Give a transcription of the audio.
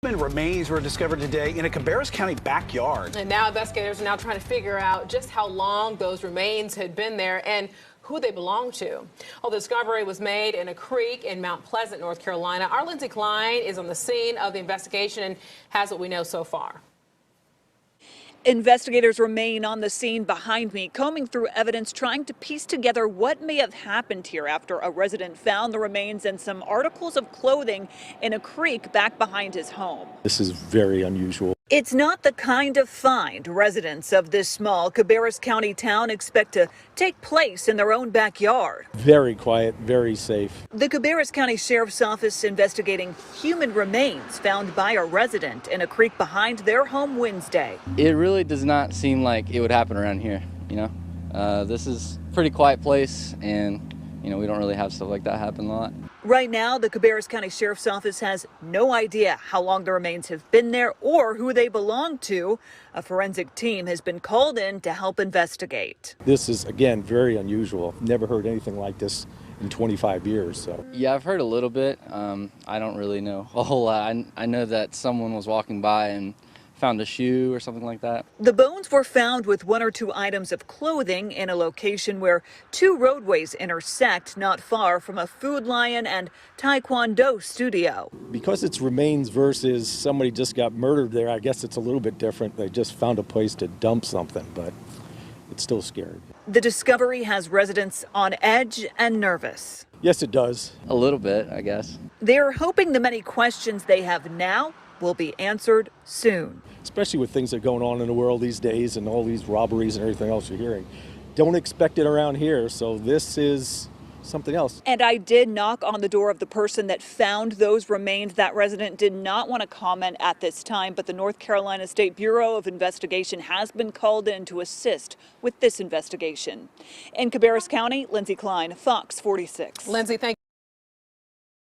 Human remains were discovered today in a Cabarrus County backyard. And now investigators are now trying to figure out just how long those remains had been there and who they belonged to. Well, the discovery was made in a creek in Mount Pleasant, North Carolina. Our Lindsey Klein is on the scene of the investigation and has what we know so far. Investigators remain on the scene behind me, combing through evidence, trying to piece together what may have happened here after a resident found the remains and some articles of clothing in a creek back behind his home. This is very unusual. It's not the kind of find residents of this small Cabarrus County town expect to take place in their own backyard. Very quiet, very safe. The Cabarrus County Sheriff's Office investigating human remains found by a resident in a creek behind their home Wednesday. It really does not seem like it would happen around here, This is a pretty quiet place, and, we don't really have stuff like that happen a lot. Right now, the Cabarrus County Sheriff's Office has no idea how long the remains have been there or who they belong to. A forensic team has been called in to help investigate. This is, again, very unusual. Never heard anything like this in 25 years. So. Yeah, I've heard a little bit. I don't really know a whole lot. I know that someone was walking by and found a shoe or something like that. The bones were found with one or two items of clothing in a location where two roadways intersect not far from a Food Lion and Taekwondo studio. Because it's remains versus somebody just got murdered there, I guess it's a little bit different. They just found a place to dump something, but it's still scary. The discovery has residents on edge and nervous. Yes, it does. A little bit, I guess. They're hoping the many questions they have now will be answered soon. Especially with things that are going on in the world these days and all these robberies and everything else you're hearing. Don't expect it around here, so this is something else. And I did knock on the door of the person that found those remains. That resident did not want to comment at this time, but the North Carolina State Bureau of Investigation has been called in to assist with this investigation. In Cabarrus County, Lindsey Klein, Fox 46. Lindsey, thank you.